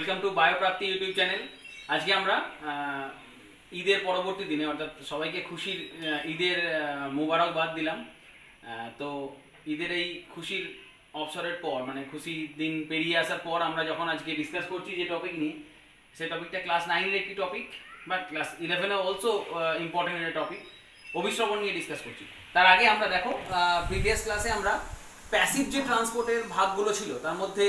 Welcome to Bioprapti YouTube channel. আজকে আমরা ঈদের পরবর্তী দিনে অর্থাৎ সবাইকে খুশির ঈদের মোবারকবাদ দিলাম। তো ঈদের এই খুশির অবসরের পর মানে খুশি দিন পেরিয়ে আসার পর আমরা যখন আজকে ডিসকাস করছি যে টপিক নিয়ে, সেই টপিকটা ক্লাস 9-এর একটি টপিক বা ক্লাস 11-এ অলসো ইম্পর্টেন্ট একটা টপিক, অভিশ্রবণ নিয়ে ডিসকাস করছি। তার আগে আমরা দেখো প্রিভিয়াস ক্লাসে আমরা প্যাসিভ যে ট্রান্সপোর্টের ভাগগুলো ছিল তার মধ্যে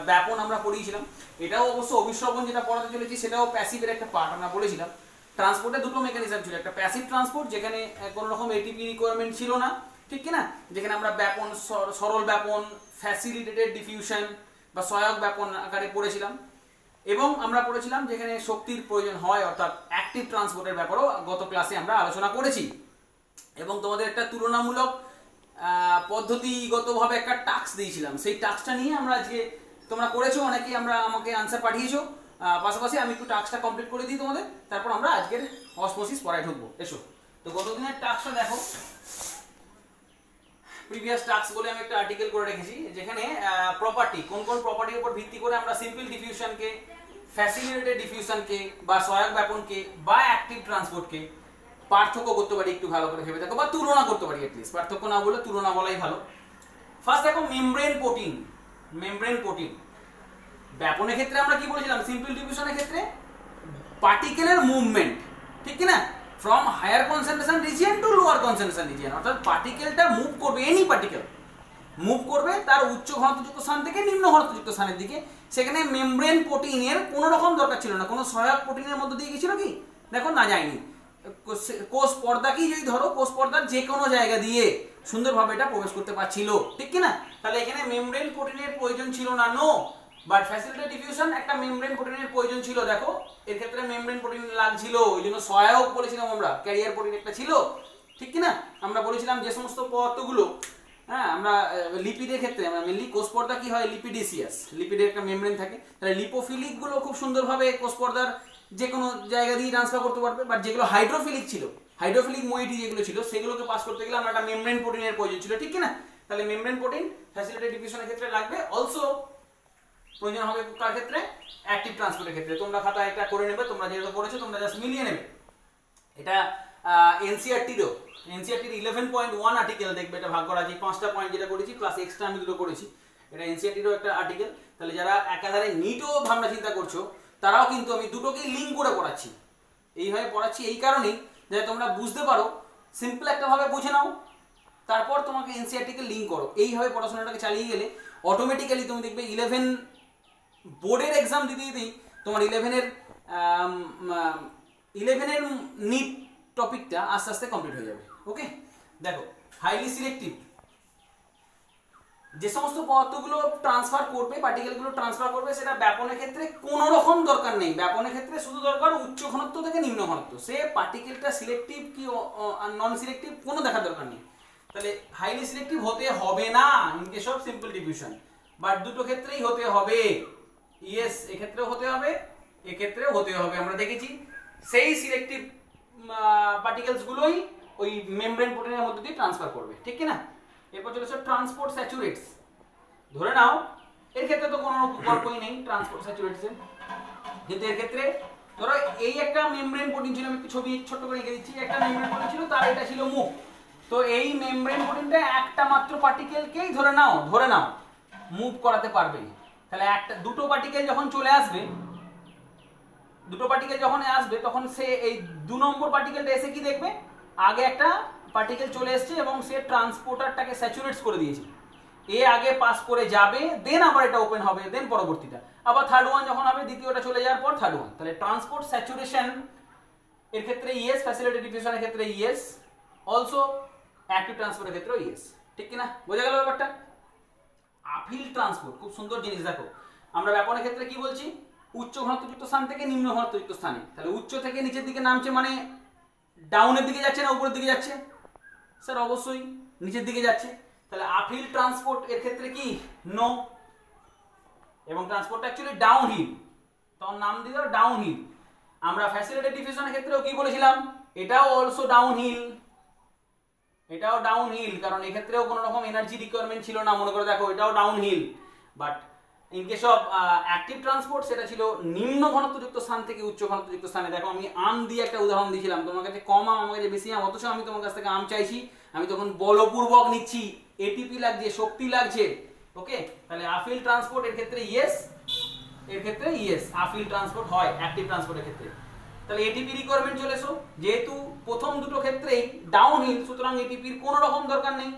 ব্যাপন আমরা পড়িয়েছিলাম। এটাও অবশ্য অভিশ্রবণ যেটা পড়াতে চলেছি সেটাও প্যাসিভের একটা পার্ট আমরা বলেছিলাম। ট্রান্সপোর্টে দুটো মেকানিজম ছিল, একটা প্যাসিভ ট্রান্সপোর্ট যেখানে কোনো রকম এটিপি রিকোয়ারমেন্ট ছিল না, ঠিক কিনা, যেখানে আমরা ব্যাপন, সরল ব্যাপন, ফ্যাসিলিটেটেড ডিফিউশন বা সহায়ক ব্যাপন আকারে পড়েছিলাম। এবং আমরা পড়েছিলাম যেখানে শক্তির প্রয়োজন হয় অর্থাৎ অ্যাক্টিভ ট্রান্সপোর্টের ব্যাপারেও গত ক্লাসে আমরা আলোচনা করেছি। এবং তোমাদের একটা তুলনামূলক পদ্ধতিগতভাবে একটা টাস্ক দিয়েছিলাম, সেই টাস্কটা নিয়ে আমরা আজকে, তোমরা করেছো অনেকেই, আমাকে আনসার পাঠিয়েছো। পাশাপাশি আমি একটু টাস্কটা কমপ্লিট করে দিই তোমাদের, তারপর আমরা আজকের অসমোসিস পড়ায় ঢুকবো। এসো, তো গতদিনের টাস্কটা দেখো। প্রিভিয়াস টাস্ক বলে আমি একটা আর্টিকেল করে রেখেছি যেখানে প্রপার্টি, কোন কোন প্রপার্টির উপর ভিত্তি করে আমরা সিম্পল ডিফিউশনকে, ফ্যাসিলিটেটেড ডিফিউশনকে বা সহায়ক ব্যাপনকে বা অ্যাক্টিভ ট্রান্সপোর্টকে পার্থক্য করতে পারি, একটু ভালো করে ভেবে দেখো, বা তুলনা করতে পারি। অ্যাটলিস্ট পার্থক্য না বলে তুলনা বলাই ভালো। ফার্স্ট দেখো মেমব্রেন প্রোটিন। মেমব্রেন প্রোটিন ব্যাপনের ক্ষেত্রে আমরা কি বলেছিলাম, সিম্পল ডিফিউশনের ক্ষেত্রে পার্টিকেলের মুভমেন্ট, ঠিক কি না, from higher concentration region to lower concentration region, অর্থাৎ পার্টিকেলটা মুভ করবে, এনি পার্টিকেল মুভ করবে তার উচ্চ ঘনত্বযুক্ত স্থান থেকে নিম্ন ঘনত্বযুক্ত স্থানের দিকে। সেখানে মেমব্রেন প্রোটিনের কোনো রকম দরকার ছিল না, কোনো সহায়ক প্রোটিনের মধ্যে দিয়ে গেছিল কি, দেখো না যায়নি। কোষ পর্দাকেই যদি ধরো, কোষ পর্দার যে কোনো জায়গা দিয়ে সুন্দরভাবে এটা প্রবেশ করতে পারছিল, ঠিক কি না। তাহলে এখানে মেমব্রেন প্রোটিনের প্রয়োজন ছিল না, নো। বাট ফ্যাসিলিটেটেড ডিফিউশন একটা মেমব্রেন প্রোটিনের প্রয়োজন ছিল। দেখো এর ক্ষেত্রে মেমব্রেন প্রোটিন লাগছিল, ওই জন্য সহায়ক বলেছিলাম আমরা, ক্যারিয়ার প্রোটিন একটা ছিল, ঠিক কি না। আমরা বলেছিলাম যে সমস্ত পদার্থগুলো, হ্যাঁ, আমরা লিপিডের ক্ষেত্রে আমরা মেনলি, কোষ পর্দা কি হয়, লিপিডেসিয়াস, লিপিডের একটা মেমব্রেন থাকে। তাহলে লিপোফিলিক গুলো খুব সুন্দরভাবে কোষ পর্দার যে কোনো জায়গা দিয়ে ট্রান্সফার করতে পারবে। বাট যেগুলো হাইড্রোফিলিক ছিল, হাইড্রোফিলিক মোইটি যেগুলো ছিল, সেগুলোকে পাস করতে গেলে আমরা একটা মেমব্রেন প্রোটিনের প্রয়োজন ছিল, ঠিক কি না। তাহলে মেমব্রেন প্রোটিন ফ্যাসিলিটেটেড ডিফিউশনের ক্ষেত্রে লাগবে, অলসো প্রয়োজন হবে কার ক্ষেত্রে, অ্যাক্টিভ ট্রান্সপোর্টের ক্ষেত্রে। তোমরা খাতায় এটা করে নেবে, তোমরা যেটা পড়েছো তোমরা জাস্ট মিলিয়ে নেবে। এটা এনসিইআরটিরও, এনসিইআরটির 11.1 আর্টিকেল দেখবে, এটা ভাগ করা আছে 5টা পয়েন্ট যেটা করেছি, প্লাস এক্সট্রা আমি দুটো করেছি। এটা এনসিইআরটিরও একটা আর্টিকেল। তাহলে যারা একাধারে নিটও ভাবনা চিন্তা করছো তারাও কিন্তু আমি দুটোকেই লিঙ্ক করে পড়াচ্ছি। এইভাবে পড়াচ্ছি এই কারণেই যে তোমরা বুঝতে পারো, সিম্পল একটা ভাবে বুঝে নাও, তারপর তোমাকে এনসিইআরটিকে লিঙ্ক করো। এইভাবে পড়াশোনাটাকে চালিয়ে গেলে অটোমেটিক্যালি তুমি দেখবে 11 বোর্ডের এক্সাম দিতে দিতেই তোমার 11-এর নিট টপিকটা আস্তে আস্তে কমপ্লিট হয়ে যাবে। ওকে, দেখো হাইলি সিলেক্টিভ যে সমস্ত পদার্থগুলো ট্রান্সফার করবে, পার্টিকেলগুলো ট্রান্সফার করবে, সেটা ব্যাপনের ক্ষেত্রে কোনো রকম দরকার নেই। ব্যাপনের ক্ষেত্রে শুধু দরকার উচ্চ ঘনত্ব থেকে নিম্ন ঘনত্ব। সে পার্টিকেলটা সিলেক্টিভ কি নন সিলেক্টিভ কোনো দেখার দরকার নেই। তাহলে হাইলি সিলেক্টিভ হতে হবে না in case of simple diffusion, but দুটো ক্ষেত্রেই হতে হবে। ইয়েস, এক্ষেত্রেও হতে হবে, এক্ষেত্রেও হতে হবে। আমরা দেখেছি সেই সিলেক্টিভ পার্টিকেলস গুলোই ওই মেমব্রেন প্রোটিনের মধ্যে দিয়ে ট্রান্সফার করবে, ঠিক কি না। এরপর চলেছে ট্রান্সপোর্ট স্যাচুরেটস। ধরে নাও এর ক্ষেত্রে তো কোনো গল্পই নেই ট্রান্সপোর্ট স্যাচুরেটসের, কিন্তু এর ক্ষেত্রে ধরো এই একটা মেমব্রেন প্রোটিন ছিল, আমি ছবি ছোট করে এঁকে দিচ্ছি, একটা মেমব্রেন প্রোটিন ছিল, তার এটা ছিল মুখ। তো এই মেমব্রেন প্রোটিনটা একটা মাত্র পার্টিকেলকেই ধরে নাও মুভ করাতে পারবে। তাহলে দুটো পার্টিকেল যখন চলে আসবে, দুটো পার্টিকেল যখন আসবে তখন সে এই 2 নম্বর পার্টিকেলটা এসে কি দেখবে, আগে একটা পার্টিকেল চলে এসেছে এবং সে ট্রান্সপোর্টারটাকে স্যাচুরেটস করে দিয়েছে। এ আগে পাস করে যাবে, দেন আবার এটা ওপেন হবে, দেন পরবর্তীটা আবার থার্ড ওয়ান যখন হবে, দ্বিতীয়টা চলে যাওয়ার পর থার্ড ওয়ান। তাহলে ট্রান্সপোর্ট স্যাচুরেশন এর ক্ষেত্রে ইয়েস, ফ্যাসিলিটেটেড ডিফিউশনের ক্ষেত্রে ইয়েস, অলসো অ্যাক্টিভ ট্রান্সপোর্টের ক্ষেত্রে ইয়েস, ঠিক কি না, বোঝা গেল ব্যাপারটা। আপিল ট্রান্সপোর্ট খুব সুন্দর জিনিস। দেখো আমরা ব্যাপনের ক্ষেত্রে কি বলছি, উচ্চ ঘনত্বযুক্ত স্থান থেকে নিম্ন ঘনত্বযুক্ত স্থানে। তাহলে উচ্চ থেকে নিচের দিকে নামছে মানে ডাউনের দিকে যাচ্ছে না উপরের দিকে যাচ্ছে, স্যার অবশ্যই নিচের দিকে যাচ্ছে। তাহলে আপিল ট্রান্সপোর্ট এর ক্ষেত্রে কি, নো। এবং ট্রান্সপোর্ট অ্যাকচুয়ালি ডাউন হিল, তখন নাম দিয়ে দাও ডাউন হিল। আমরা ফ্যাসিলিটেটেড ডিফিউশনের ক্ষেত্রেও কি বলেছিলাম, এটাও অলসো ডাউন হিল, এটাও ডাউন হিল, কারণ এক্ষেত্রেও কোনো রকম এনার্জি রিকোয়ারমেন্ট ছিল না। মনে করে দেখো এটাও downhill, but in case of active transport সেটা ছিল নিম্ন ঘনত্বযুক্ত স্থান থেকে উচ্চ ঘনত্বযুক্ত স্থানে। দেখো আমি আম দিয়ে একটা উদাহরণ দিয়েছিলাম, তোমার কাছে কম আম, আমার কাছে বেশি আম, অথচ আমি তোমার কাছ থেকে আম চাইছি, আমি তখন বলপূর্বক নিচ্ছি, এটিপি লাগছে, শক্তি লাগছে। ওকে, তাহলে আফিল ট্রান্সপোর্ট এর ক্ষেত্রে ইয়েস, এর ক্ষেত্রে ইয়েস আফিল ট্রান্সপোর্ট হয় অ্যাক্টিভ ট্রান্সপোর্টের ক্ষেত্রে। তাহলে এটিপি রিকোয়ারমেন্ট চলে এসো, যেহেতু প্রথম দুটো ক্ষেত্রেই ডাউনহিল, সুতরাং এটিপির কোনো রকম দরকার নেই।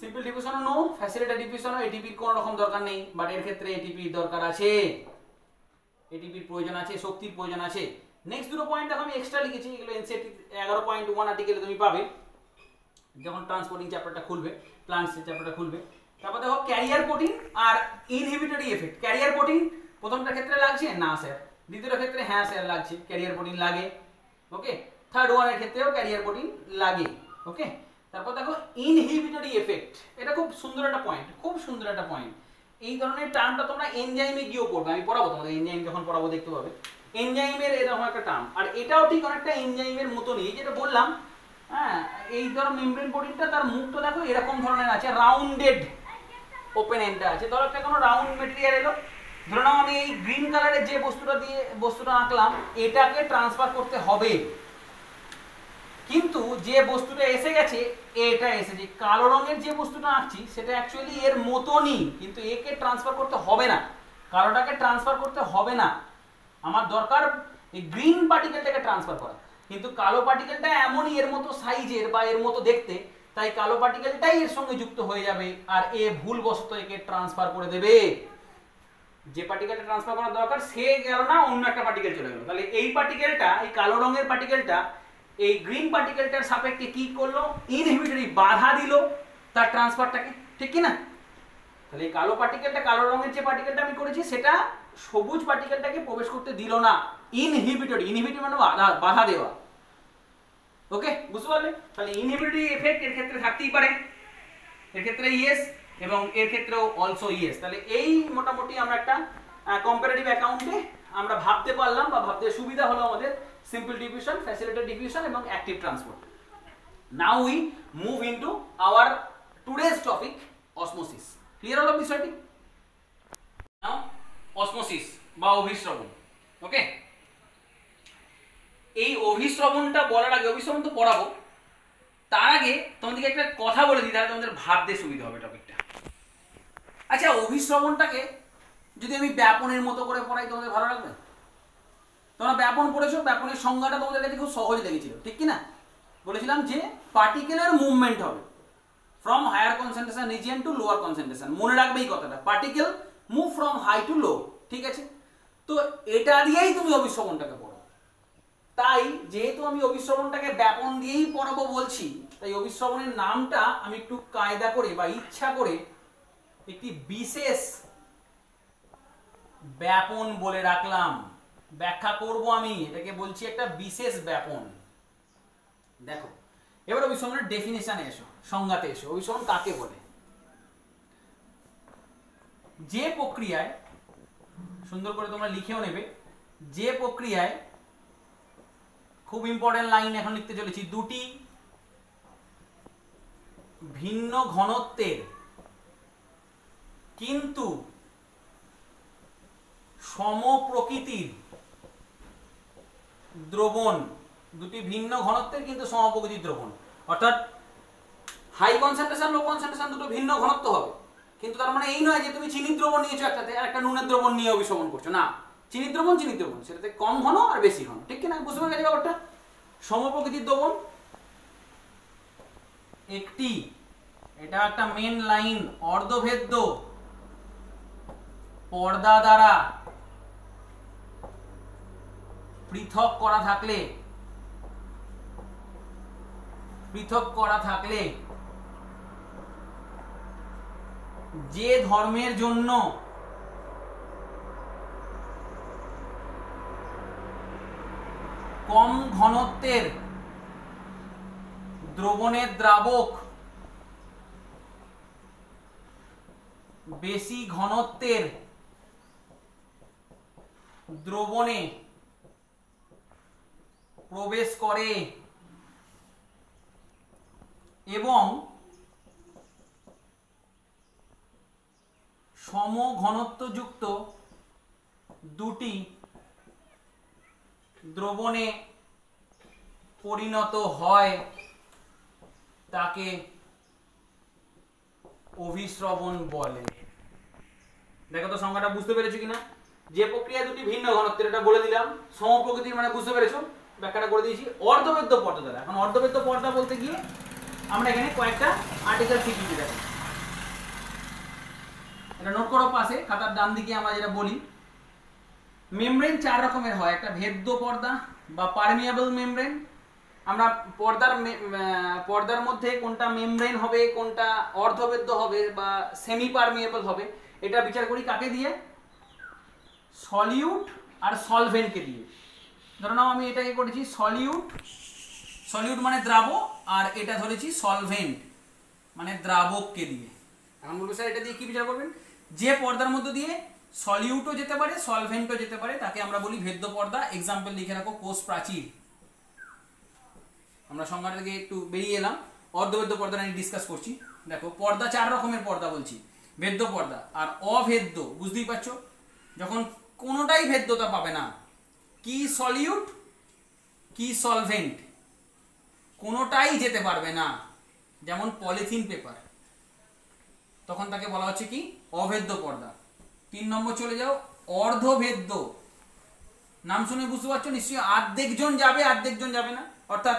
সিম্পল ডিফিউশনও নো, ফ্যাসিলিটেড ডিফিউশনও এটিপির কোনো রকম দরকার নেই, বাট এর ক্ষেত্রে এটিপির দরকার আছে, এটিপির প্রয়োজন আছে, শক্তির প্রয়োজন আছে। নেক্সট দুটো পয়েন্ট দেখো আমি এক্সট্রা লিখেছি, এগুলো এনসিইআরটি 11.1 আর্টিকেলে তুমি পাবে যখন ট্রান্সপোর্টিং চ্যাপ্টারটা খুলবে, প্লান্টস চ্যাপ্টারটা খুলবে। তারপর দেখো ক্যারিয়ার প্রোটিন আর ইনহিবিটরি এফেক্ট। ক্যারিয়ার প্রোটিন প্রথমটা ক্ষেত্রে লাগছে না স্যার, দ্বিতীয়টা ক্ষেত্রে হ্যাঁ স্যার লাগছে, ক্যারিয়ার প্রোটিন লাগে। ওকে, থার্ড ওয়ানের ক্ষেত্রেও ক্যারিয়ার প্রোটিন লাগে। ওকে, তারপর দেখো ইনহিবিটরি এফেক্ট, এটা খুব সুন্দর একটা পয়েন্ট, খুব সুন্দর একটা পয়েন্ট। এই ধরনের টার্মটা তোমরা এনজাইমে গিয়েও পড়বে, আমি পড়াবো তোমাদের, এনজাইম যখন পড়াবো দেখতে পাবে এনজাইমের এরকম একটা টার্ম। আর এটাও ঠিক অনেকটা এনজাইমের মতনই, যেটা বললাম। হ্যাঁ, এই ধরো মেমব্রেন প্রোটিনটা তার মুখটা দেখো এরকম ধরনের আছে, রাউন্ডেড ওপেন এন্ডটা আছে। ধরো একটা কোনো রাউন্ড মেটেরিয়াল এলো, ধরে নাও আমি এই গ্রিন কালারের যে বস্তুটা আঁকলাম, এটাকে ট্রান্সফার করতে হবে, কিন্তু যে বস্তুটা এসে গেছে এটা এসেছে, কালো রঙের যে বস্তুটা আঁকছি সেটা অ্যাকচুয়ালি এর মতনই, কিন্তু একে ট্রান্সফার করতে হবে না, কালোটাকে ট্রান্সফার করতে হবে না, আমার দরকার এই গ্রিন পার্টিকেলটাকে ট্রান্সফার করা। কিন্তু কালো পার্টিকেলটা এমনই এর মতো সাইজের বা এর মতো দেখতে, তাই কালো পার্টিকেলটাই এর সঙ্গে যুক্ত হয়ে যাবে, আর এ ভুলবশত একে ট্রান্সফার করে দেবে। যে পার্টিকেলটা ট্রান্সফার করার দরকার সে গেল না, অন্য একটা পার্টিকেল চলে গেল। তাহলে এই পার্টিকেলটা, এই কালো রঙের পার্টিকেলটা এই গ্রিন পার্টিকেলটার সাপেক্ষে কি করলো, ইনহিবিটরি বাধা দিল তার ট্রান্সফারটাকে, ঠিক কি না? তাহলে এই কালো পার্টিকেলটা, কালো রঙের যে পার্টিকেলটা আমি করেছি সেটা সবুজ পার্টিকেলটাকে প্রবেশ করতে দিল না, ইনহিবিটরি, ইনহিবিটরি মানে বাধা দেওয়া। ওকে, বুঝতে পারলে? তাহলে ইনহিবিটরি এফেক্ট এর ক্ষেত্রে থাকতেই পারে, এর ক্ষেত্রে ইয়েস, এবং এর ক্ষেত্রেও অলসো ইয়েস। তাহলে এই মোটামুটি আমরা একটা কম্পারেটিভ অ্যাকাউন্টে আমরা ভাবতে পারলাম, বা ভাবতে সুবিধা হলো আমাদের সিম্পল ডিফিউশন, ফ্যাসিলিটেড ডিফিউশন এবং active transport. Now we move into hour today's topic, osmosis. Clear হলো বিষয়টি? নাও অসমোসিস বা অভিস্রবণ। ওকে, এই অভিস্রবণটা বলার আগে, অভিস্রবণ তো পড়াবো, তার আগে তোমাদেরকে একটা কথা বলে দিই, তাহলে তোমাদের ভাবতে সুবিধা হবে টপিকটা। আচ্ছা, অভিস্রবণটাকে যদি আমি ব্যাপনের মতো করে পড়াই তোমাদের ভালো লাগবে? তোমরা ব্যাপন পড়েছো, ব্যাপনের সংজ্ঞাটা তোমাদের কাছে খুব সহজ লেগেছিল, ঠিক কি না? বলেছিলাম যে পার্টিকেলের মুভমেন্ট হবে from higher concentration region to lower concentration. মনে রাখবে এই কথাটা, particle move from high to low, ঠিক আছে? তো এটা দিয়েই তুমি অভিস্রবণটাকে পড়ো। তাই যেহেতু আমি অভিস্রবণটাকে ব্যাপন দিয়েই পড়াবো বলছি, তাই অভিস্রবণের নামটা আমি একটু কায়দা করে বা ইচ্ছা করে একটি বিশেষ ব্যাপন বলে রাখলাম। ব্যাখ্যা করব আমি, এটাকে বলছি একটা বিশেষ ব্যাপন। দেখো, এবার অভিস্রবণের ডেফিনেশনে এসো, সংজ্ঞাতে এসো। অভিস্রবণ কাকে বলে? যে প্রক্রিয়ায়, সুন্দর করে তোমরা লিখেও নেবে, যে প্রক্রিয়ায়, খুব ইম্পর্টেন্ট লাইন এখন লিখতে চলেছি, দুটি ভিন্ন ঘনত্বের কিন্তু সমপ্রকৃতির দ্রবণ, দুটি ভিন্ন ঘনত্বের কিন্তু সমপ্রকৃতির দ্রবণ, অর্থাৎ হাই কনসেন্ট্রেশন লো কনসেন্ট্রেশন দুটো ভিন্ন ঘনত্ব হবে, কিন্তু তার মানে এই নয় যে তুমি চিনির দ্রবণ নিয়েছো একটাতে আর একটা নুনের দ্রবণ নিয়ে অভিশমন করছো, না। চিনির দ্রবণ সেটাতে কম ঘন আর বেশি ঘন, ঠিক কিনা? বুঝতে পেরে গেছে ব্যাপারটা? সমপ্রকৃতির দ্রবণ একটি, এটা একটা মেন লাইন, অর্ধভেদ্য পর্দা দ্বারা পৃথক করা থাকলে যে ধর্মের জন্য কম ঘনত্বের দ্রবণের দ্রাবক বেশি ঘনত্বের দ্রবণে প্রবেশ করে এবং সম ঘনত্বযুক্ত দুটি দ্রবণে পরিণত হয় তাকে অভিস্রবণ বলে। দেখো তো সংজ্ঞাটা বুঝতে পেরেছো কিনা? যে প্রক্রিয়া দুটি ভিন্ন ঘনত্বের, এটা বলে দিলাম। সমপ্রকৃতির মানে বুঝতে পেরেছো, ব্যাখ্যাটা করে দিয়েছি। অর্ধবেদ্য পর্দা দ্বারা, এখন অর্ধবেদ্য পর্দা বলতে গিয়ে আমরা এখানে কয়েকটা আর্টিকেল শিখিয়ে দিই। এটা নোট করো পাশে খাতার ডান দিকে। আমরা যেটা বলি, মেমব্রেন চার রকমের হয়। একটা ভেদ্য পর্দা বা পারমিয়েবল মেমব্রেন। আমরা পর্দার মধ্যে কোনটা মেমব্রেন হবে, কোনটা অর্ধবেদ্য হবে বা সেমি পারমিয়েবল হবে, এটা বিচার করি কাকে দিয়ে? সলিউট আর সলভেন্টকে দিয়ে। ধরো নাও আমি এটাকে করেছি সলিউট, সলিউট মানে দ্রাবক, আর এটা ধরেছি সলভেন্ট মানে দ্রাবককে দিয়ে। এখন বলবো স্যার এটা দিয়ে কি বিচার করবেন? যে পর্দার মধ্যে দিয়ে সলিউটও যেতে পারে সলভেন্টও যেতে পারে তাকে আমরা বলি ভেদ্য পর্দা। এক্সাম্পল লিখে রাখো, কোষ প্রাচীর। আমরা সংজ্ঞাটা থেকে একটু বেরিয়ে এলাম, অর্ধবেদ্য পর্দা নিয়ে ডিসকাস করছি। দেখো পর্দা চার রকমের পর্দা বলছি, ভেদ্য পর্দা আর অভেদ্য। বুঝতেই পারছো, যখন কোনোটাই ভেদ্যতা পাবে না, কি সলিউট কি সলভেন্ট, কোনোটাই যেতে পারবে না, যেমন পলিথিন পেপার, তখন তাকে বলা হচ্ছে কি? অভেদ্য পর্দা। 3 নম্বর চলে যাও, অর্ধভেদ্য। নাম শুনে বুঝতে পারছো নিশ্চয়ই, অর্ধেক জন যাবে অর্ধেক জন যাবে না। অর্থাৎ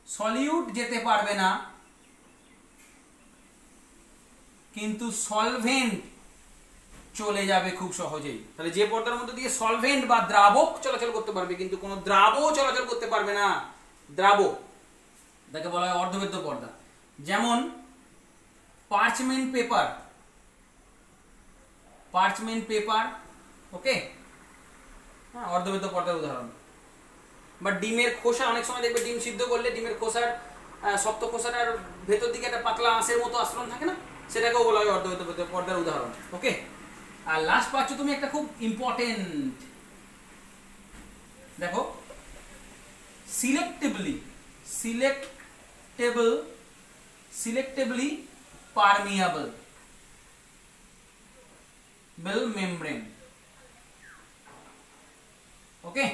সলিউট যেতে পারবে না, কিন্তু সলভেন্ট চলে যাবে খুব সহজেই। তাহলে যে পর্দার মধ্যে দিয়ে সলভেন্ট বা দ্রাবক চলাচল করতে পারবে কিন্তু কোনো দ্রাবক চলাচল করতে পারবে না, দ্রাবক, তাকে বলা হয় অর্ধবেদ্য পর্দা। যেমন পার্চমেন্ট পেপার, ওকে, হ্যাঁ, অর্ধবেদ্য পর্দার উদাহরণ। বা ডিমের খোসা, অনেক সময় দেখবে ডিম সিদ্ধ করলে ডিমের খোসার শক্ত খোসাটার ভেতর দিকে একটা পাতলা আঁশের মতো আস্তরণ থাকে না, সেটাকেও বলা হয় অর্ধবেদ্য পর্দার উদাহরণ। ওকে, আর লাস্ট পাচ্ছ তুমি একটা খুব ইম্পর্টেন্ট, দেখো সিলেক্টেবলি পারমিয়েবল মেমব্রেন। ওকে,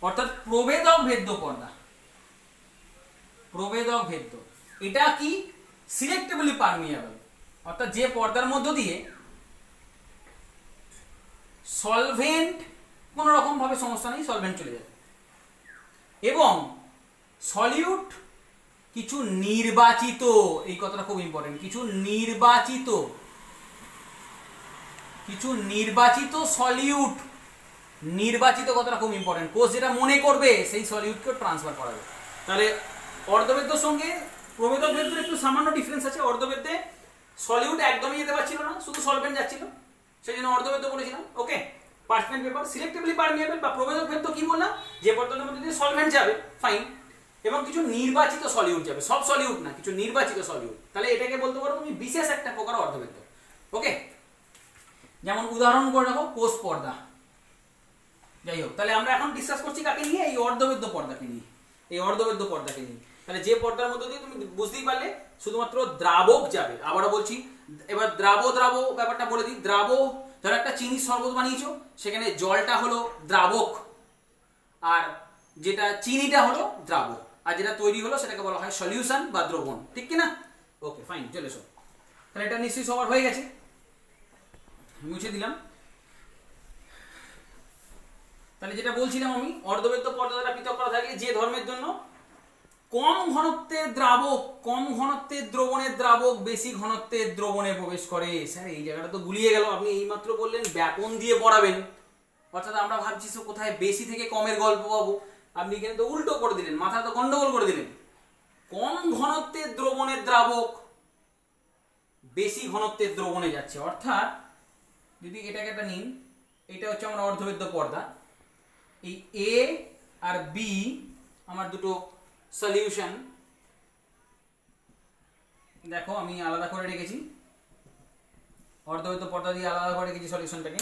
অর্থাৎ প্রবেদক ভেদ্য পর্দা, প্রবেদক ভেদ্য। এটা কি? সিলেক্টেবলি পারমিয়েবল, অর্থাৎ যে পর্দার মধ্য দিয়ে সলভেন্ট কোন রকম ভাবে সমস্যা নেই, সলভেন্ট চলে যাবে, এবং সলিউট কিছু নির্বাচিত, এই কথাটা খুব ইম্পর্টেন্ট, কিছু নির্বাচিত সলিউট, নির্বাচিত কথাটা খুব ইম্পর্টেন্ট। কোষ যেটা মনে করবে সেই সলিউটকে ট্রান্সফার করা যাবে। তাহলে অর্ধবেদ্যর সঙ্গে প্রবেদক ভেদ্যের একটু সামান্য ডিফারেন্স আছে। অর্ধবেদ্যে সলিউট একদমই যেতে পারছিল না, শুধু সলভেন্ট যাচ্ছিল, সেই জন্য অর্ধবেদ্য বলেছিলাম। ওকে, পার্চমেন্ট পেপার সিলেক্টিভলি পারমিয়েবল বা প্রবেদক ভেদ্য কি বললাম? যে পদার্থের মধ্যে দিয়ে সলভেন্ট যাবে, ফাইন, এবং কিছু নির্বাচিত সলিউট যাবে, সব সলিউট না, কিছু নির্বাচিত সলিউট। তাহলে এটাকে বলতে পারো তুমি বিশেষ একটা প্রকার অর্ধবেদ্য। ওকে, যেমন উদাহরণ করে রাখো কোষ পর্দা। যাই হোক, তাহলে আমরা এখন ডিসকাস করছি কাকে নিয়ে? এই অর্ধবেদ্য পর্দাকে নিয়ে, এই অর্ধবেদ্য পর্দাকে নিয়ে। তাহলে যে পর্দার মধ্যে দিয়ে তুমি বুঝতেই পারলে শুধুমাত্র দ্রাবক যাবে। আবারও বলছি, এবার দ্রাব ব্যাপারটা বলে দিই। দ্রাব, ধরো একটা চিনির শরবত বানিয়েছো, সেখানে জলটা হলো দ্রাবক আর যেটা চিনিটা হলো দ্রাবক, আর যেটা তৈরি হলো সেটাকে বলা হয় সলিউশন বা দ্রবণ, ঠিক কিনা? ওকে, ফাইন, চলে এসো। তাহলে এটা নিশ্চয়ই সবার হয়ে গেছে, মুছে দিলাম। তাহলে যেটা বলছিলাম আমি, অর্ধবেদ্য পর্দা দ্বারা পৃথক করা থাকলে যে ধর্মের জন্য কম ঘনত্বের দ্রাবক, কম ঘনত্বের দ্রবণের দ্রাবক বেশি ঘনত্বের দ্রবণে প্রবেশ করে। স্যার এই জায়গাটা তো গুলিয়ে গেল, আপনি এইমাত্র বললেন ব্যাপন দিয়ে পড়াবেন, অর্থাৎ আমরা ভাবছি কোথায় বেশি থেকে কমের গল্প পাবো, আপনি এখানে তো উল্টো করে দিলেন, মাথা তো গন্ডগোল করে দিলেন। কম ঘনত্বের দ্রবণের দ্রাবক বেশি ঘনত্বের দ্রবণে যাচ্ছে, অর্থাৎ যদি এটাকে একটা নিন, এটা হচ্ছে আমার অর্ধবেদ্য পর্দা, এই এ আর বি আমার দুটো সলিউশন, দেখো আমি আলাদা করে রেখেছি, অর্ধবেদ্য পর্দা দিয়ে আলাদা করে রেখেছি সলিউশনটাকে।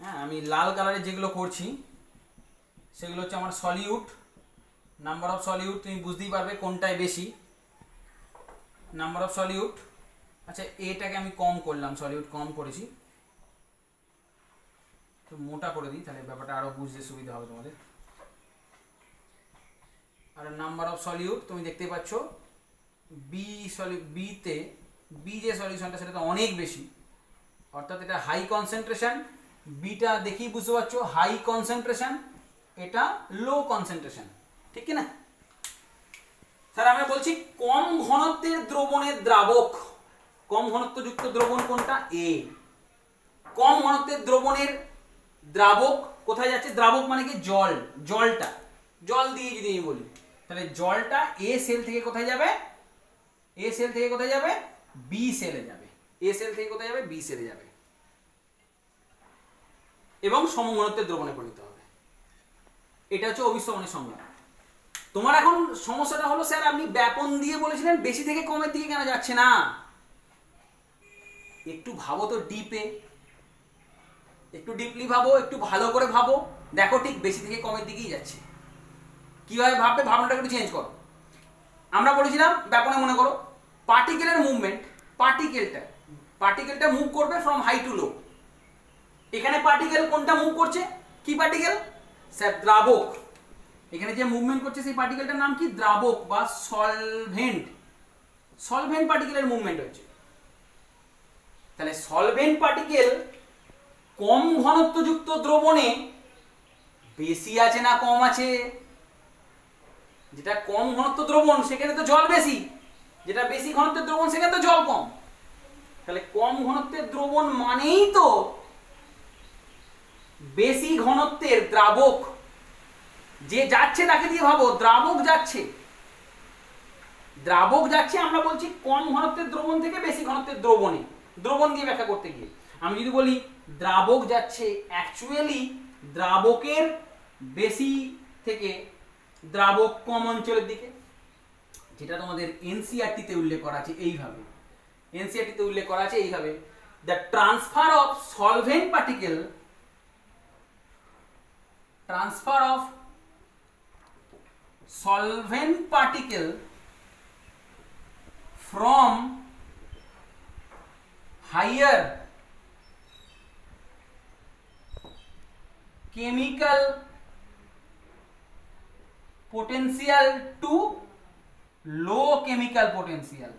হ্যাঁ, আমি লাল কালারে যেগুলো করছি সেগুলো হচ্ছে আমার সলিউট, নাম্বার অফ সলিউট, তুমি বুঝতেই পারবে কোনটায় বেশি। নাম্বার অফ সলিউট, আচ্ছা এটাকে আমি কম করলাম, সলিউট কম করেছি, তো মোটা করে দিই তাহলে ব্যাপারটা আরো বুঝতে সুবিধা হবে তোমাদের। আর নাম্বার অফ সলিউট তুমি দেখতে পাচ্ছ বি যে সলিউশনটা সেটা তো অনেক বেশি, অর্থাৎ এটা হাই কনসেন্ট্রেশন, বিটা দেখেই বুঝতে পারছো হাই কনসেন্ট্রেশন, এটা লো কনসেন্ট্রেশন, ঠিক কি না? স্যার আমরা বলছি কম ঘনত্বের দ্রবণের দ্রাবক, কম ঘনত্বযুক্ত দ্রবণ কোনটা? এ। কম ঘনত্বের দ্রবণের দ্রাবক কোথায় যাচ্ছে? দ্রাবক মানে কি? জল, জলটা, জল দিয়ে যদি আমি বলি তাহলে জলটা এ সেল থেকে কোথায় যাবে? এ সেল থেকে কোথায় যাবে? বি সেলে যাবে। এ সেল থেকে কোথায় যাবে? বি সেলে যাবে এবং সমঘনত্বের দ্রবণে পরিণত হবে। এটা হচ্ছে অভিস্রবণের সংজ্ঞা। তোমার এখন সমস্যাটা হলো স্যার আপনি ব্যাপন দিয়ে বলেছিলেন বেশি থেকে কমের দিকে কেন যাচ্ছে না? একটু ভাবো তো ডিপে, একটু ডিপলি ভাবো, একটু ভালো করে ভাবো, দেখো ঠিক বেশি থেকে কমের দিকেই যাচ্ছে। কিভাবে ভাববে? ভাবনাটা একটু চেঞ্জ করো। আমরা বলেছিলাম ব্যাপনে মনে করো পার্টিকেলের মুভমেন্ট, পার্টিকেলটা মুভ করবে ফ্রম হাই টু লো। এখানে পার্টিকেল কোনটা মুভ করছে? কি পার্টিকেল? স্যার দ্রাবক। এখানে যে মুভমেন্ট করছে সেই পার্টিকেলটার নাম কি? দ্রাবক বা সলভেন্ট। সলভেন্ট পার্টিকেলের মুভমেন্ট হচ্ছে। তাহলে সলভেন্ট পার্টিকেল কম ঘনত্বযুক্ত দ্রবণে বেশি আছে না কম আছে? যেটা কম ঘনত্ব দ্রবণ সেখানে তো জল বেশি, যেটা বেশি ঘনত্বের দ্রবণ সেখানে তো জল কম। তাহলে কম ঘনত্বের দ্রবণ মানেই তো বেশি ঘনত্বের দ্রাবক। যে যাচ্ছে তাকে দিয়ে ভাবো, দ্রাবক যাচ্ছে, দ্রাবক যাচ্ছে। আমরা বলছি কম ঘনত্বের দ্রবণ থেকে বেশি ঘনত্বের দ্রবণে, দ্রবণ দিয়ে ব্যাখ্যা করতে গিয়ে আমি যদি বলি দ্রাবক যাচ্ছে, অ্যাকচুয়ালি দ্রাবকের বেশি থেকে দ্রাবক কম অঞ্চলের দিকে, যেটা তোমাদের এনসিইআরটি-তে উল্লেখ করা আছে এইভাবে। এনসিইআরটি-তে উল্লেখ করা আছে এইভাবে, the transfer of solvent particle, transfer of solvent particle from higher chemical potential to low chemical potential,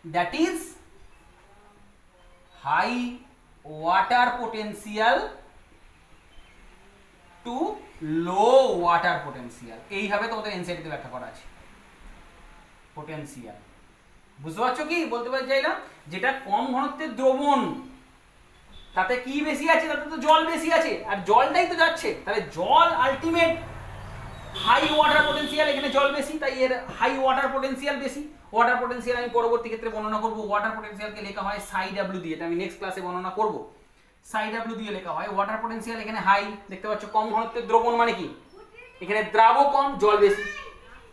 that is high water potential to low water potential. এইভাবে তোমাদের এনসিইআরটি তে ব্যাখ্যা করা আছে পোটেনশিয়াল। বুঝতে পারছো কি বলতে চাইলাম? যেটা কম ঘনত্বের দ্রবণ তাতে কি বেশি আছে? তাতে তো জল বেশি আছে, আর জলটাই তো যাচ্ছে। তাহলে জল আলটিমেট হাই ওয়াটার পোটেনশিয়াল, এখানে জল বেশি তাই এর হাই ওয়াটার পোটেনশিয়াল বেশি। ওয়াটার পোটেনশিয়াল আমি পরবর্তী ক্ষেত্রে বর্ণনা করব। ওয়াটার পোটেনশিয়ালকে লেখা হয় সাই ডাব্লিউ দিয়ে, এটা আমি নেক্সট ক্লাসে বর্ণনা করব। সাই ডাব্লিউ দিয়ে লেখা হয়। ওয়াটার পোটেনশিয়াল এখানে হাই, দেখতে পাচ্ছ। কম ঘনত্বের দ্রবণ মানে কি? এখানে দ্রাব কম জল বেশি।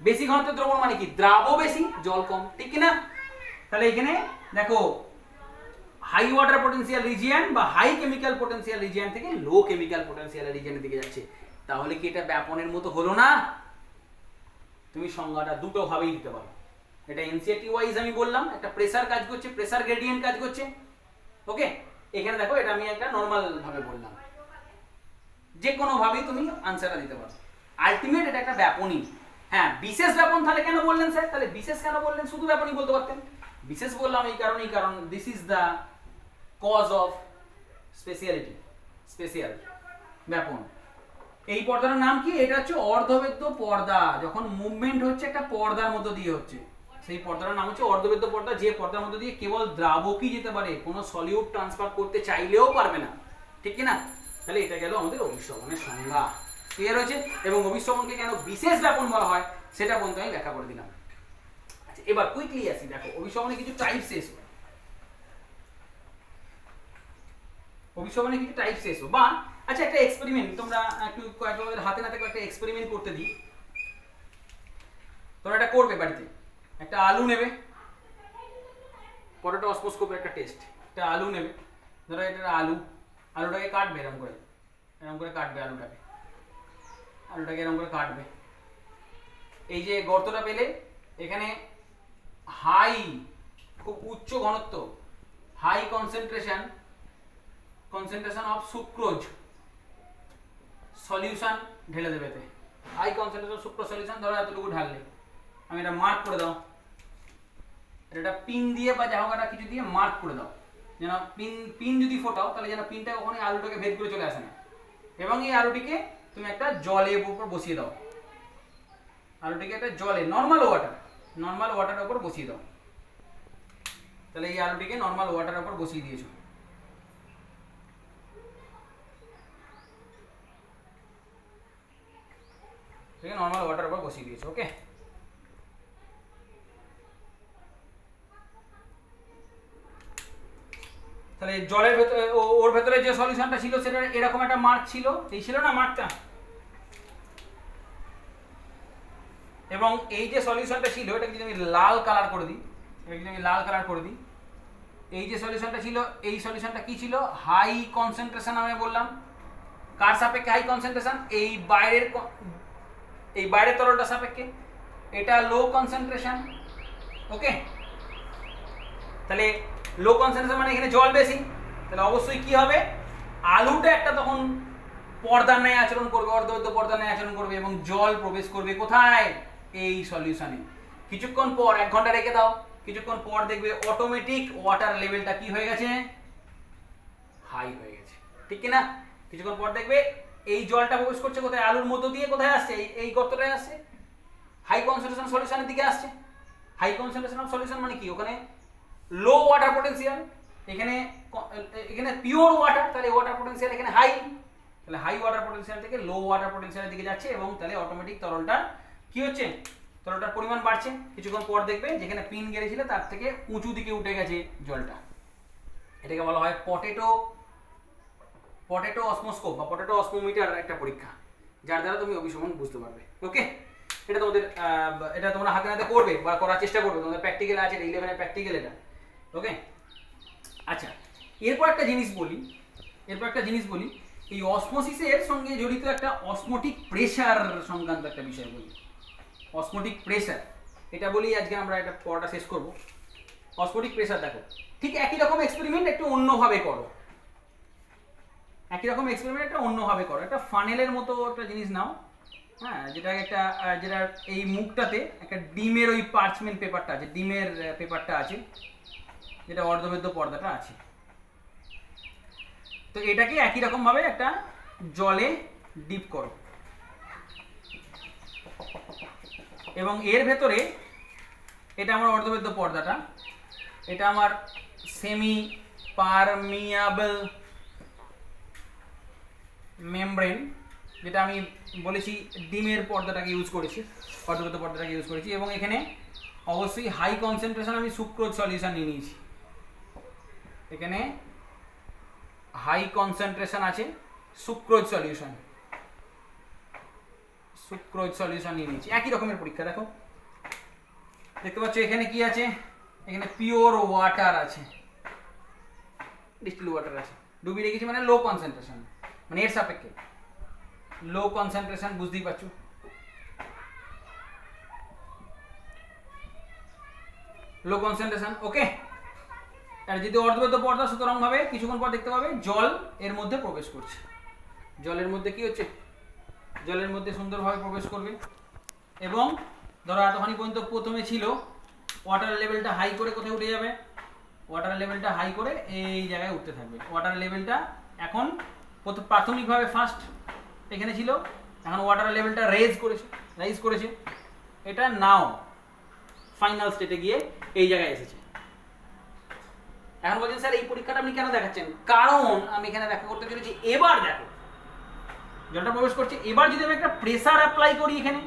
বেশি ঘনত্বের দ্রবণ মানে কি? দ্রাব বেশি জল কম, ঠিক কি না? তাহলে এখানে দেখো হাই ওয়াটার পোটেনশিয়াল রিজিয়ন বা হাই কেমিক্যাল পোটেনশিয়াল রিজিয়ন থেকে লো কেমিক্যাল পোটেনশিয়াল রিজিয়নের দিকে যাচ্ছে। তাহলে কি এটা ব্যাপনের মতো হলো না? তুমি সংজ্ঞাটা দুটো ভাবেই দিতে পারো। এটা এনসিইআরটি ওয়াইজ আমি বললাম, একটা প্রেসার কাজ করছে, প্রেসার গ্রেডিয়েন্ট কাজ করছে। ওকে, এখানে দেখো এটা আমি একটা নরমাল ভাবে বললাম। যে কোনো ভাবেই তুমি আনসারটা দিতে পারো। আলটিমেট এটা একটা ব্যাপনই। হ্যাঁ, বিশেষ ব্যাপন তাহলে কেন বললেন স্যার? তাহলে বিশেষ কেন বললেন? শুধু ব্যাপনই বলতে পারতেন। বিশেষ বললাম এই কারণেই, কারণ this is the cause of speciality, special ব্যাপন। এই পর্দার নাম কি? এটা হচ্ছে অর্ধবেদ্য পর্দা। যখন মুভমেন্ট হচ্ছে একটা পর্দার মধ্যে দিয়ে হচ্ছে, সেই পর্দার নাম হচ্ছে অর্ধবেদ্য পর্দা। যে পর্দার মধ্যে দিয়ে কেবল দ্রাবকই যেতে পারে, কোনো সলিউট ট্রান্সফার করতে চাইলেও পারবে না, ঠিক কি না? তাহলে এটা গেল আমাদের অভিস্রবণের সংজ্ঞা। ক্লিয়ার হয়েছে? এবং অভিস্রবণকে কেন বিশেষ ব্যাপন বলা হয় সেটা পর্যন্ত আমি ব্যাখ্যা করে দিলাম। আচ্ছা, এবার কুইকলি আসি। দেখো অভিস্রবণে কিছু টাইপ শেষ হয়, অভিস্রবণে কিছু টাইপ শেষ হয় বা আচ্ছা একটা এক্সপেরিমেন্ট তোমরা একটু কয়েকবার হাতে নাতে একটা এক্সপেরিমেন্ট করতে দিই। তোমরা এটা করবে বাড়িতে। একটা আলু নেবে, পরোটা অস্পোস্কোপের একটা টেস্ট। একটা আলু নেবে, ধরো এটা আলুটাকে কাটবে এরকম করে কাটবে আলুটাকে এরকম করে কাটবে। এই যে গর্তটা পেলে এখানে হাই, খুব উচ্চ ঘনত্ব, high concentration of sucrose solution ঢেলে দেবে। হাই কনসেন্ট্রেশন সুক্রোজ সলিউশন ধরো এতটুকু ঢাললে, আমি এটা মার্ক করে দাও, এটা পিন দিয়ে বা যা হোক একটা কিছু দিয়ে মার্ক করে দাও, যেন পিন যদি ফোটাও তাহলে যেন পিনটা কখনোই আলুটাকে ভেদ করে চলে আসে না। এবং এই আলুটিকে তুমি একটা জলের উপর বসিয়ে দাও, আলুটিকে একটা জলে নর্মাল ওয়াটারের উপর বসিয়ে দাও। তাহলে এই আলুটিকে নর্মাল ওয়াটারের উপর বসিয়ে দিয়েছো। ঠিক আছে, নর্মাল ওয়াটারের উপর বসিয়ে দিয়েছো। ওকে, তাহলে জলের ভেতরে ওর ভেতরে যে সলিউশনটা ছিল সেটা এরকম একটা মার্ক ছিল, এই ছিল না মার্কটা। এবং এই যে সলিউশনটা ছিল এটাকে যদি আমি লাল কালার করে দিই, এই যে সলিউশনটা ছিল, এই সলিউশনটা কি ছিল? হাই কনসেন্ট্রেশন আমি বললাম। কার সাপেক্ষে হাই কনসেন্ট্রেশন? এই বাইরের তরলটা সাপেক্ষে। এটা লো কনসেন্ট্রেশন। ওকে, তাহলে লো কনসেন্ট্রেশন মানে এখানে জল বেশি, তাহলে অবশ্যই কি হবে? আলুটা একটা তখন পর্দার ন্যায় আচরণ করবে, অর্ধবদ্ধ পর্দার ন্যায় আচরণ করবে এবং জল প্রবেশ করবে কোথায়? এই সলিউশনে। কিছুক্ষণ পর, 1 ঘন্টা রেখে দাও, কিছুক্ষণ পর দেখবে অটোমেটিক ওয়াটার লেভেলটা কি হয়ে গেছে? হাই হয়ে গেছে, ঠিক কি না? কিছুক্ষণ পর দেখবে এই জলটা প্রবেশ করছে কোথায়? আলুর মধ্য দিয়ে কোথায় আসছে? এই গর্তটায় আসছে, হাই কনসেন্ট্রেশন সলিউশনের দিকে আসছে। হাই কনসেন্ট্রেশন অফ সলিউশন মানে কি? ওখানে লো ওয়াটার পটেনশিয়াল, এখানে পিওর ওয়াটার, তাহলে ওয়াটার পটেনশিয়াল এখানে হাই, তাহলে হাই ওয়াটার পটেনশিয়াল থেকে লো ওয়াটার পটেনশিয়ালের দিকে যাচ্ছে এবং তাহলে অটোমেটিক তরলটা কি হচ্ছে? তরলটার পরিমাণ বাড়ছে। কিছুক্ষণ পর দেখবে যেখানে পিন গেড়েছিল তার থেকে উঁচু দিকে উঠে গেছে জলটা। এটাকে বলা হয় পটেটো অসমোস্কোপ বা পটেটো অসমোমিটার একটা পরীক্ষা, যার দ্বারা তুমি অভিসরণ বুঝতে পারবে। ওকে, এটা তোমরা হাতে হাতে করবে বা করার চেষ্টা করবে, তোমাদের প্র্যাকটিক্যাল আছে, 11 এর প্র্যাকটিক্যাল এটা। ওকে, আচ্ছা, এরপর একটা জিনিস বলি, এই অসমোসিসের সঙ্গে জড়িত একটা অসমোটিক প্রেসার সংক্রান্ত একটা বিষয় বলি। অসমোটিক প্রেসার এটা বলি আজকে আমরা এটা পড়াটা শেষ করব। অসমোটিক প্রেসার দেখো, ঠিক একই রকম এক্সপেরিমেন্ট একটু অন্যভাবে করো, একটা ফানেলের মতো একটা জিনিস নাও, হ্যাঁ, যেটা এই মুখটাতে একটা ডিমের ওই পার্চমেন্ট পেপারটা আছে, ডিমের পেপারটা আছে, যেটা অর্ধবেদ্য পর্দাটা আছে। তো এটাকে একই রকম ভাবে একটা জলে ডিপ করো এবং এর ভেতরে, এটা আমার অর্ধবেদ্য পর্দাটা, এটা আমার সেমি পারমিয়াবল মেমব্রেন, যেটা আমি বলেছি ডিমের পর্দাটাকে ইউজ করেছি, অর্ধবেদ্য পর্দাটাকে ইউজ করেছি। এবং এখানে অবশ্যই হাই কনসেন্ট্রেশন আমি সুক্রোজ সলিউশন নিয়ে নিয়েছি, এখানে হাই কনসেন্ট্রেশন আছে সুক্রোজ সলিউশন নিয়ে নিয়েছি। একই রকমের পরীক্ষা দেখো, দেখতে পাচ্ছ এখানে কি আছে? এখানে পিওর ওয়াটার আছে, ডিস্টিল ওয়াটার আছে, ডুবিয়ে রেখেছি, মানে লো কনসেন্ট্রেশন, মানে এর সাপেক্ষে লো কনসেন্ট্রেশন, বুঝতেই পারছো। লো কনসেন্ট্রেশন। ওকে, আর যদি অর্ধবেদ্য পর্দা, সুতরাং ভাবে কিছুক্ষণ পর দেখতে পাবে জল এর মধ্যে প্রবেশ করছে। জলের মধ্যে কি হচ্ছে? জলের মধ্যে সুন্দরভাবে প্রবেশ করবে এবং ধরো এতখানি পর্যন্ত প্রথমে ছিল, ওয়াটার লেভেলটা হাই করে কোথায় উঠে যাবে? ওয়াটার লেভেলটা হাই করে এই জায়গায় উঠতে থাকবে। ওয়াটার লেভেলটা এখন প্রাথমিকভাবে ফার্স্ট এখানে ছিল, এখন ওয়াটার লেভেলটা রাইজ করেছে, এটা নাও ফাইনাল স্টেটে গিয়ে এই জায়গায় এসেছে। এখন বলছেন স্যার এই পরীক্ষাটা আপনি কেন দেখাচ্ছেন? কারণ আমি এখানে দেখা করতে চলেছি, এবার দেখো জলটা প্রবেশ করছে, এবার যদি আমি একটা প্রেসার অ্যাপ্লাই করি, এখানে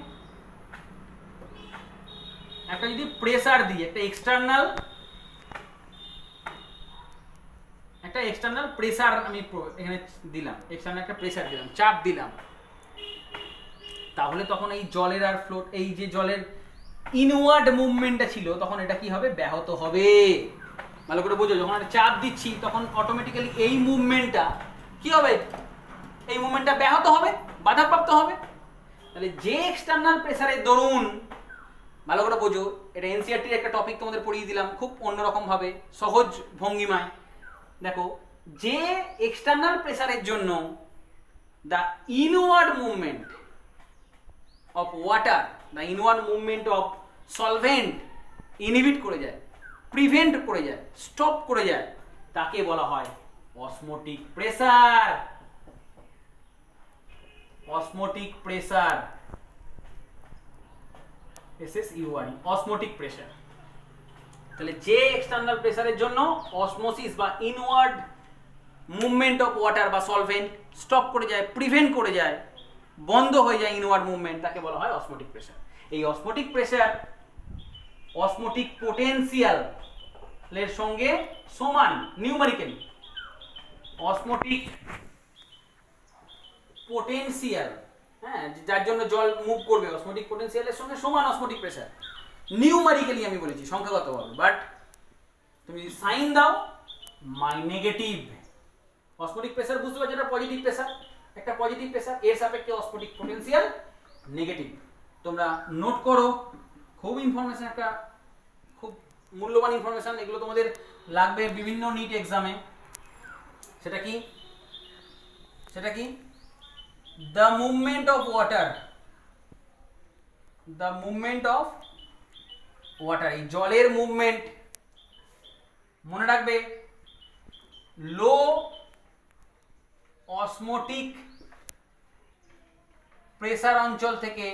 একটা যদি প্রেসার দিই, একটা এক্সটার্নাল প্রেসার আমি এখানে দিলাম, এক্সটার্নাল একটা প্রেসার দিলাম, চাপ দিলাম, তাহলে তখন এই জলের আর ফ্লোট, এই যে জলের ইনওয়ার্ড মুভমেন্টটা ছিল, তখন এটা কি হবে? ব্যাহত হবে। ভালো করে বুঝো, যখন একটা চাপ দিচ্ছি তখন অটোমেটিক্যালি এই মুভমেন্টটা কি হবে? এই মুভমেন্টটা ব্যাহত হবে, বাধাপ্রাপ্ত হবে। তাহলে যে এক্সটার্নাল প্রেসারের দরুন ভালো করে বোঝো, এটা এনসিইআরটির একটা টপিক তোমাদের পড়িয়ে দিলাম খুব অন্যরকম ভাবে, সহজ ভঙ্গিমায়। দেখো, যে এক্সটার্নাল প্রেসারের জন্য the inward movement of water, the inward movement of solvent inhibit করে যায়, প্রিভেন্ট করে যায়, স্টপ করে যায়, তাকে বলা হয় osmotic pressure. Osmotic pressure, SSURE, osmotic pressure. তাহলে যে এক্সটার্নাল প্রেসারের জন্য অসমোসিস বা ইনওয়ার্ড মুভমেন্ট অফ ওয়াটার বা সলভেন্ট স্টপ করে যায়, প্রিভেন্ট করে যায়, বন্ধ হয়ে যায় ইনওয়ার্ড মুভমেন্ট, তাকে বলা হয় অসমোটিক প্রেসার। এই অসমোটিক প্রেসার অসমোটিক পোটেনশিয়াল এর সঙ্গে সমান নিউমেরিক্যালি। অসমোটিক পোটেনশিয়াল, হ্যাঁ, যার জন্য জল মুভ করবে, অসমোটিক পোটেনশিয়ালের সঙ্গে সমান অসমোটিক প্রেসার। নিউমেরিক্যালি আমি বলেছি, সংখ্যাগতভাবে, বাট তুমি সাইন দাও মাই নেগেটিভ। অসমোটিক প্রেসার বুঝতে পারছো, এটা পজিটিভ প্রেসার, একটা পজিটিভ প্রেসার, এর সাপেক্ষে অসমোটিক পোটেনশিয়াল নেগেটিভ। তোমরা নোট করো, খুব ইনফরমেশন, একটা খুব মূল্যবান ইনফরমেশন, এগুলো তোমাদের লাগবে বিভিন্ন নিট এক্সামে। সেটা কি? সেটা কি? The movement of water, the movement of water, এই জলের মুভমেন্ট, মনে রাখবে লো অসমোটিক প্রেসার অঞ্চল থেকে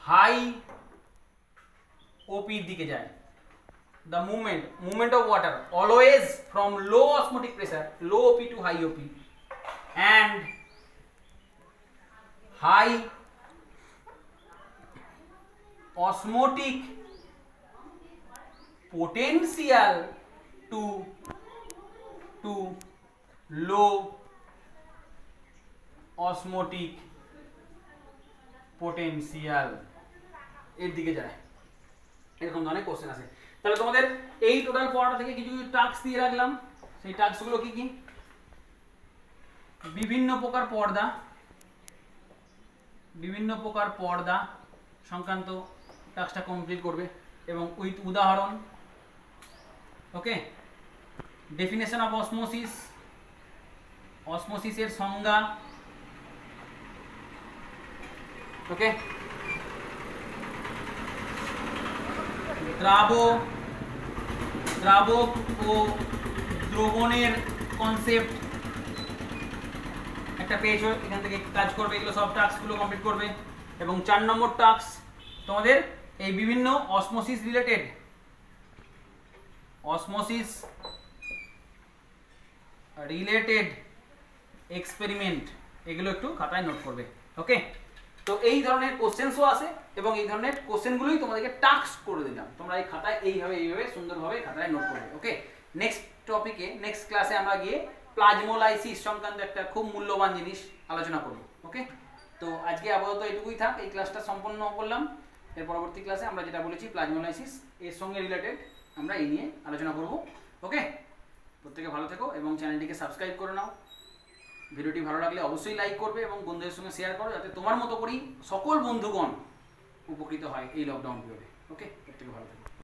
হাই ওপির দিকে যায়। The movement of water always from low osmotic pressure, low OP to high OP, and high osmotic potential to low osmotic potential এর দিকে যায়। এরকম ধরনের কোশ্চেন আছে। তাহলে তোমাদের এই টোটাল পড়াটা থেকে কিছু টাস্ক দিয়ে রাখলাম। সেই টাস্কগুলো কি কি? বিভিন্ন প্রকার পর্দা, বিভিন্ন প্রকার পর্দা সংক্রান্ত টাস্কটা কমপ্লিট করবে এবং উইথ উদাহরণ। ওকে, ডেফিনেশন অফ অসমোসিস, অসমোসিসের সংজ্ঞা। ওকে, দ্রাবক ও দ্রবণের কনসেপ্ট একটা পেয়েছো, এখান থেকে কাজ করবে, এগুলো সব টাস্কগুলো কমপ্লিট করবে। এবং 4 নম্বর টাস্ক তোমাদের এই বিভিন্ন osmosis related, osmosis related experiment, এগুলো একটু খাতায় নোট করবে। ওকে, তো এই ধরনের কোশ্চেন্সও আছে এবং এই ধরনের কোশ্চেনগুলোই তোমাদেরকে টাস্ক করে দিলাম, তোমরা এই খাতায় এইভাবে সুন্দরভাবে খাতায় নোট করবে। ওকে, নেক্সট টপিকে, নেক্সট ক্লাসে আমরা গিয়ে প্লাজমোলাইসিস সংক্রান্ত একটা খুব মূল্যবান জিনিস আলোচনা করব। ওকে, তো আজকে আপাতত এটুকুই থাক, এই ক্লাসটা সম্পন্ন করলাম। এর পরবর্তী ক্লাসে আমরা যেটা বলেছি প্লাজমোলাইসিস, এর সঙ্গে রিলেটেড আমরা এই নিয়ে আলোচনা করব। ওকে, প্রত্যেকে ভালো থেকো এবং চ্যানেলটিকে সাবস্ক্রাইব করে নাও। ভিডিওটি ভালো লাগলে অবশ্যই লাইক করবে এবং বন্ধুদের সঙ্গে শেয়ার করো, যাতে তোমার মতো করেই সকল বন্ধুগণ উপকৃত হয় এই লকডাউন পিরিয়ডে। ওকে, প্রত্যেকে ভালো থেকো।